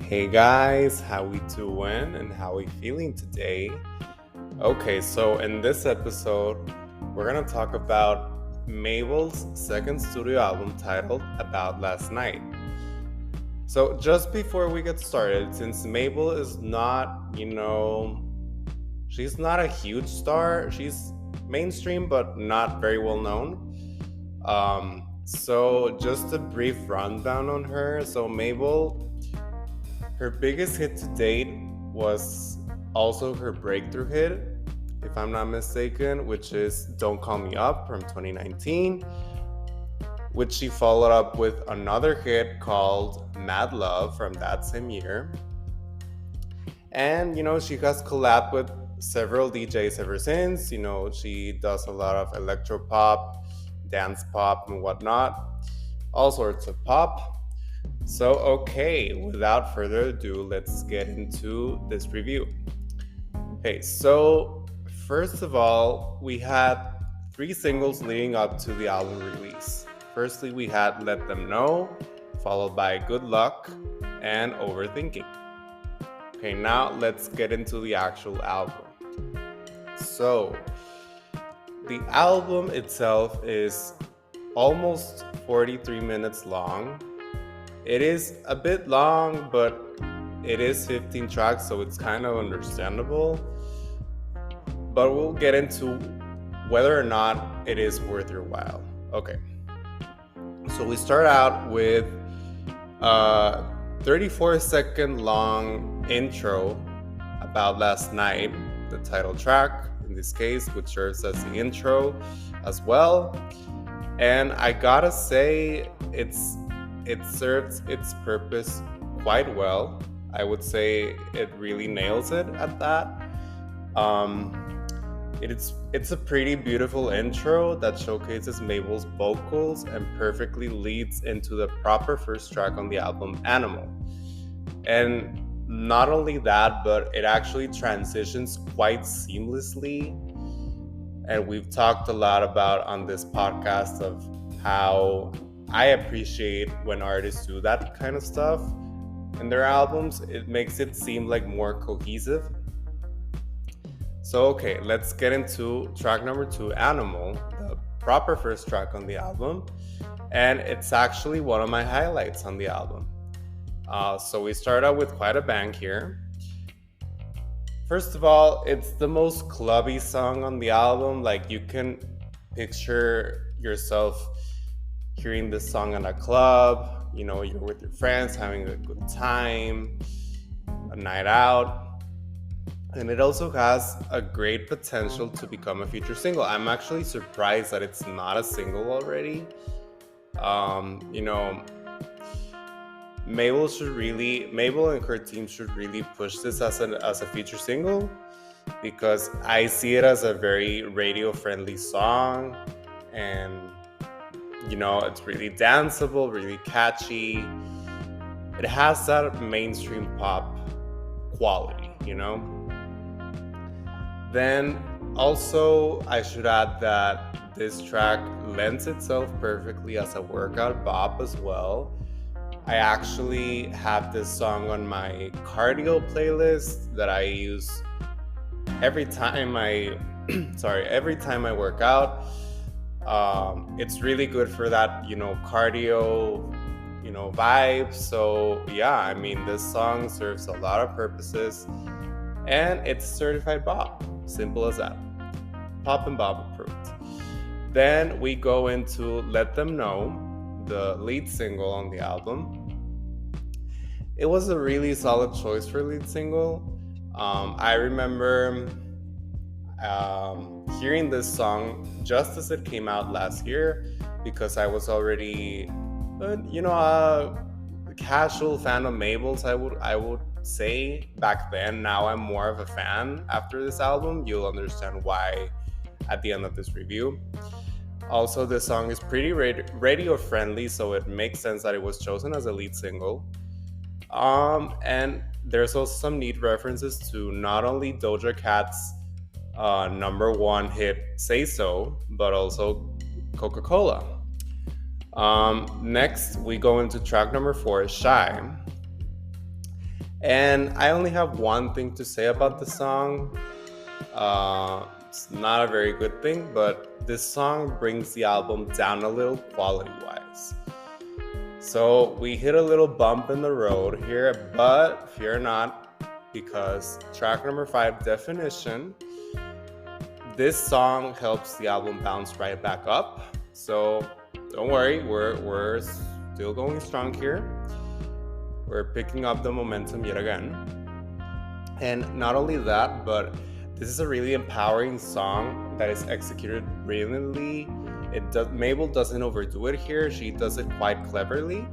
Hey guys, how we doing and how we feeling today? Okay, so in this episode, we're gonna talk about Mabel's second studio album titled About Last Night. So just before we get started, since Mabel is not, she's not a huge star, she's mainstream but not very well known. So just a brief rundown on her. So Mabel, her biggest hit to date was also her breakthrough hit, if I'm not mistaken, which is Don't Call Me Up from 2019, which she followed up with another hit called Mad Love from that same year. And, she has collabed with several DJs ever since. She does a lot of electro pop, dance pop, and whatnot, all sorts of pop. So, okay, without further ado, let's get into this review. Okay, so first of all, we had 3 singles leading up to the album release. Firstly, we had Let Them Know, followed by Good Luck and Overthinking. Okay, now let's get into the actual album. So, the album itself is almost 43 minutes long. It is a bit long, but it is 15 tracks, so it's kind of understandable. But we'll get into whether or not it is worth your while. Okay. So we start out with a 34-second long intro about last night, the title track in this case, which serves as the intro as well. And I gotta say, it serves its purpose quite well. I would say it really nails it at that. It's a pretty beautiful intro that showcases Mabel's vocals and perfectly leads into the proper first track on the album, Animal. And not only that, but it actually transitions quite seamlessly. And we've talked a lot about on this podcast of how I appreciate when artists do that kind of stuff in their albums. It makes it seem like more cohesive. So, okay, let's get into track number 2, Animal, the proper first track on the album. And it's actually one of my highlights on the album. So we start out with quite a bang here. First of all, it's the most clubby song on the album. Like, you can picture yourself hearing this song in a club, you're with your friends having a good time, a night out. And it also has a great potential to become a feature single. I'm actually surprised that it's not a single already. Mabel and her team should really push this as a feature single, because I see it as a very radio friendly song, and it's really danceable, really catchy. It has that mainstream pop quality, Then also, I should add that this track lends itself perfectly as a workout bop as well. I actually have this song on my cardio playlist that I use every time I work out. It's really good for that, cardio, vibe. So yeah, I mean, this song serves a lot of purposes, and it's certified bop. Simple as that. Pop and bop approved. Then we go into Let Them Know, the lead single on the album. It was a really solid choice for lead single. I remember hearing this song just as it came out last year, because I was already, a casual fan of Mabel's, I would say back then. Now I'm more of a fan after this album. You'll understand why at the end of this review. Also, this song is pretty radio friendly, so it makes sense that it was chosen as a lead single. And there's also some neat references to not only Doja Cat's number 1 hit Say So, but also Coca-Cola. Next, we go into track number 4, Shy. And I only have one thing to say about the song. It's not a very good thing, but this song brings the album down a little quality wise. So we hit a little bump in the road here, but fear not, because track number 5, Definition, this song helps the album bounce right back up. So don't worry, we're still going strong here. We're picking up the momentum yet again. And not only that, but this is a really empowering song that is executed brilliantly. Mabel doesn't overdo it here. She does it quite cleverly.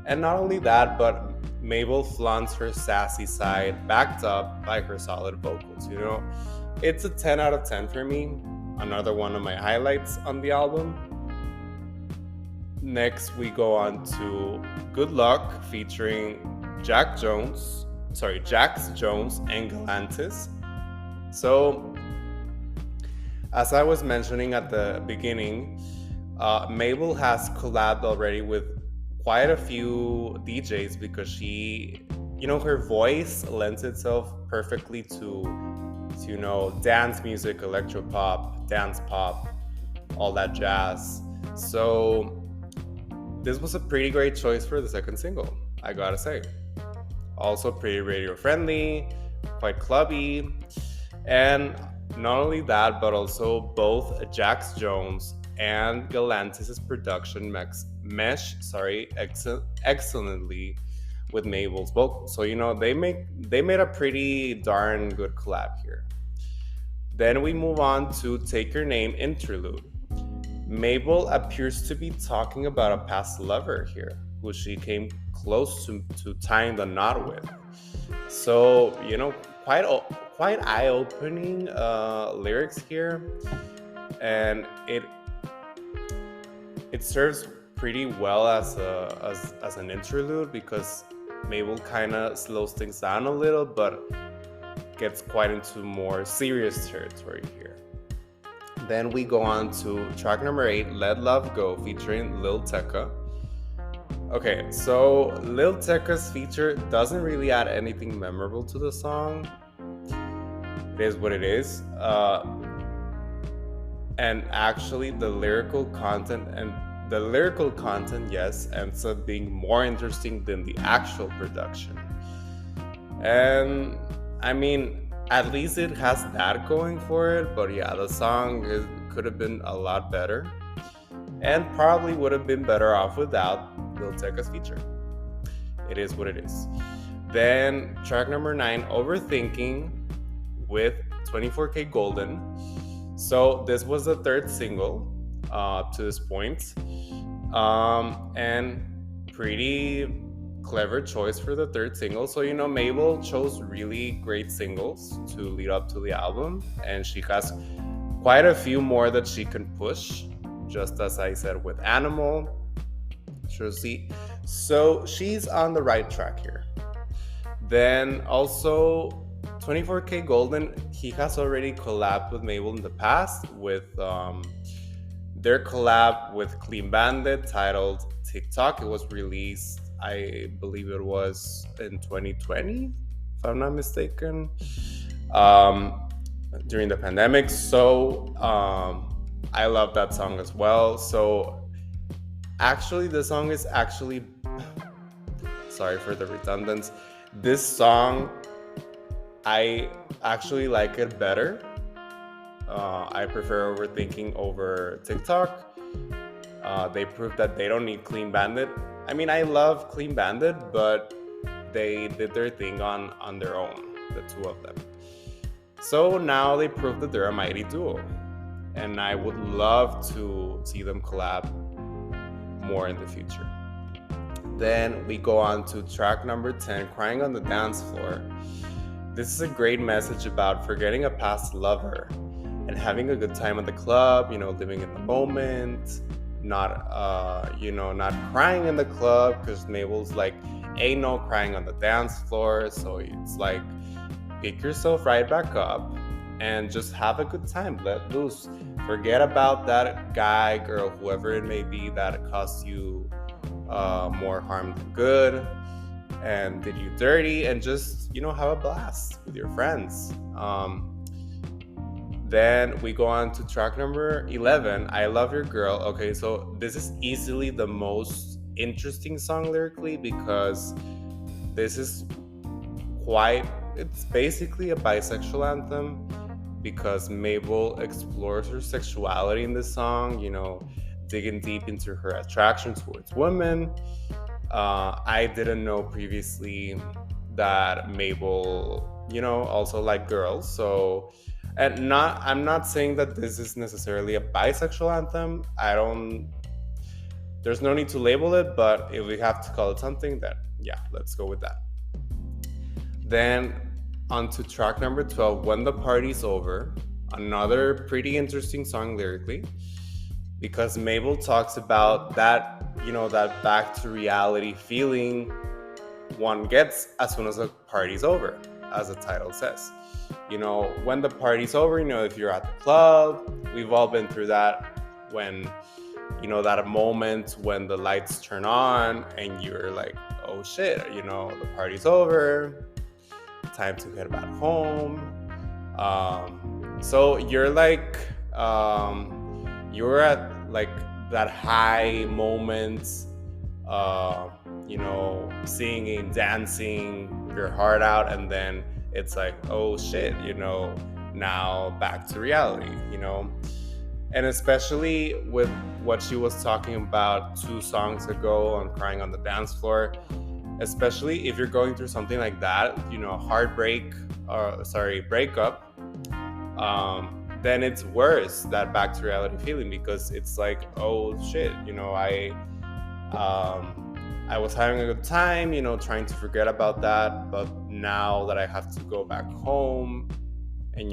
And not only that, but Mabel flaunts her sassy side, backed up by her solid vocals. It's a 10 out of 10 for me. Another one of my highlights on the album. Next, we go on to Good Luck featuring Jax Jones and Galantis. So, as I was mentioning at the beginning, Mabel has collabed already with quite a few DJs because her voice lends itself perfectly to dance music, electropop, dance pop, all that jazz. So this was a pretty great choice for the second single, I gotta say. Also pretty radio friendly, quite clubby, and not only that, but also both Jax Jones and Galantis' production mesh excellently with Mabel's vocals. So they made a pretty darn good collab here. Then we move on to Take Your Name interlude. Mabel appears to be talking about a past lover here, who she came close to tying the knot with. So quite eye-opening lyrics here, and it serves pretty well as an interlude because Mabel kind of slows things down a little, but gets quite into more serious territory here. Then we go on to track number 8, Let Love Go, featuring Lil Tecca. Okay, so Lil Tecca's feature doesn't really add anything memorable to the song. It is what it is. And actually the lyrical content, yes, ends up being more interesting than the actual production. And I mean, at least it has that going for it, but yeah, the song could have been a lot better, and probably would have been better off without Lil Tecca's feature. It is what it is. Then track number 9, Overthinking, with 24K Golden. So this was the third single to this point, and pretty clever choice for the third single. So Mabel chose really great singles to lead up to the album, and she has quite a few more that she can push, just as I said with Animal. So she's on the right track here. Then also 24K Golden, he has already collabed with Mabel in the past with their collab with Clean Bandit titled TikTok. It was released, I believe it was in 2020, if I'm not mistaken, during the pandemic. So I love that song as well. So actually, the song is actually, sorry for the redundancy, this song, I actually like it better. I prefer Overthinking over TikTok. They proved that they don't need Clean Bandit. I mean, I love Clean Bandit, but they did their thing on their own, the two of them. So now they proved that they're a mighty duo, and I would love to see them collab more in the future. Then we go on to track number 10, Crying on the Dance Floor. This is a great message about forgetting a past lover and having a good time at the club, living in the moment, not crying in the club, because Mabel's like, ain't no crying on the dance floor. So it's like, pick yourself right back up and just have a good time, let loose. Forget about that guy, girl, whoever it may be that caused you more harm than good. and Did You Dirty, and just, have a blast with your friends. Then we go on to track number 11, I Love Your Girl. Okay, so this is easily the most interesting song lyrically because this is it's basically a bisexual anthem because Mabel explores her sexuality in this song, digging deep into her attraction towards women. I didn't know previously that Mabel, also liked girls. So, I'm not saying that this is necessarily a bisexual anthem. There's no need to label it, but if we have to call it something, then yeah, let's go with that. Then on to track number 12, When the Party's Over. Another pretty interesting song lyrically because Mabel talks about that, that back to reality feeling one gets as soon as the party's over, as the title says. When the party's over, if you're at the club, we've all been through that when, that moment when the lights turn on and you're like, oh shit, the party's over, time to head back home. So you're like, you're at like that high moment, singing, dancing your heart out, and then it's like, oh shit, now back to reality, and especially with what she was talking about 2 songs ago on Crying on the Dance Floor, especially if you're going through something like that, breakup, then it's worse, that back to reality feeling, because it's like, oh shit, I was having a good time, trying to forget about that, but now that I have to go back home and,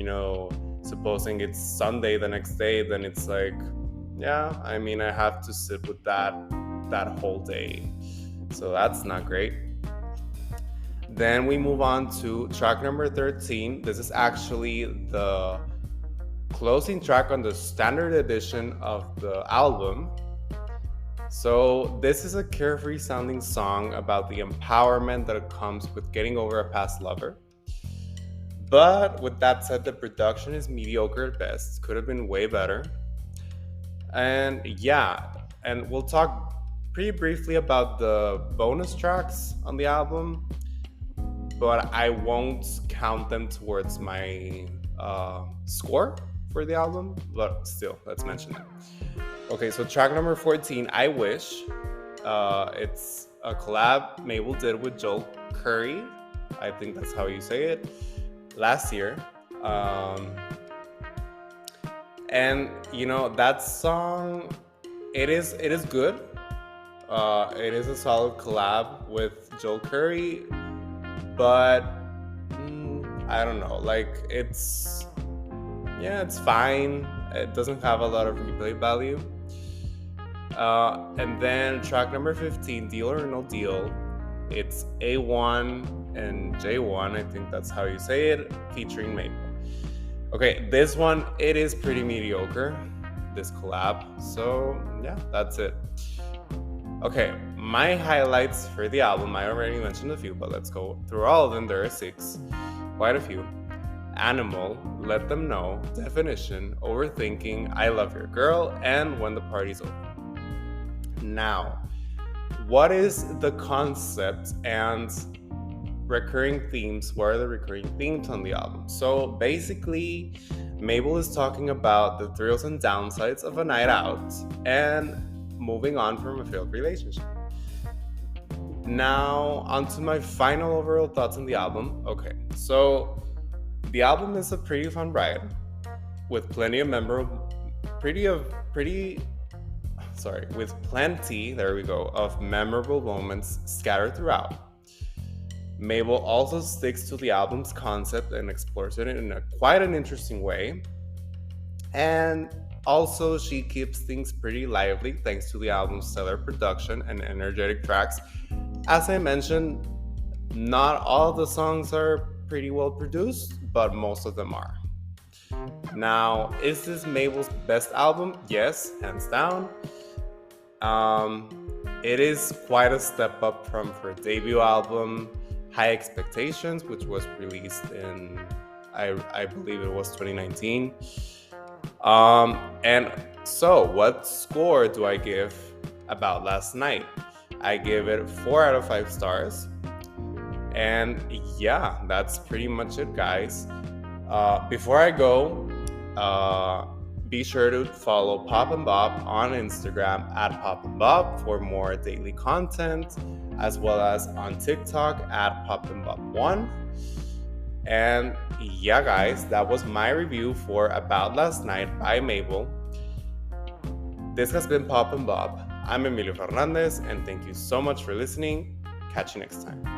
supposing it's Sunday the next day, then it's like, yeah, I have to sit with that whole day. So that's not great. Then we move on to track number 13. This is actually the closing track on the standard edition of the album. So this is a carefree sounding song about the empowerment that comes with getting over a past lover. But with that said, the production is mediocre at best. Could have been way better. And yeah, and we'll talk pretty briefly about the bonus tracks on the album, but I won't count them towards my score for the album, but still, let's mention it. Okay, so track number 14, I Wish. It's a collab Mabel did with Joel Curry. I think that's how you say it. Last year. And, that song, it is good. It is a solid collab with Joel Curry, but I don't know, like it's fine. It doesn't have a lot of replay value. And then track number 15, Deal or No Deal. It's A1 and J1, I think that's how you say it, featuring Mabel. Okay, this one, it is pretty mediocre, this collab. So yeah, that's it. Okay, my highlights for the album, I already mentioned a few, but let's go through all of them. There are 6, quite a few. Animal, Let Them Know, Definition, Overthinking, I Love Your Girl, and When the Party's Over. Now, what is the concept and recurring themes? What are the recurring themes on the album? So basically, Mabel is talking about the thrills and downsides of a night out and moving on from a failed relationship. Now, onto my final overall thoughts on the album. Okay, so the album is a pretty fun ride with plenty of of memorable moments scattered throughout. Mabel also sticks to the album's concept and explores it in quite an interesting way. And also, she keeps things pretty lively thanks to the album's stellar production and energetic tracks. As I mentioned, not all the songs are pretty well produced, but most of them are. Now, is this Mabel's best album? Yes, hands down. It is quite a step up from her debut album, High Expectations, which was released in, I believe it was 2019. And so, what score do I give About Last Night? I give it 4 out of 5 stars. And yeah, that's pretty much it, guys. Before I go, be sure to follow Pop and Bob on Instagram at Pop and Bob for more daily content, as well as on TikTok at Pop and Bob1. And yeah, guys, that was my review for About Last Night by Mabel. This has been Pop and Bob. I'm Emilio Fernandez, and thank you so much for listening. Catch you next time.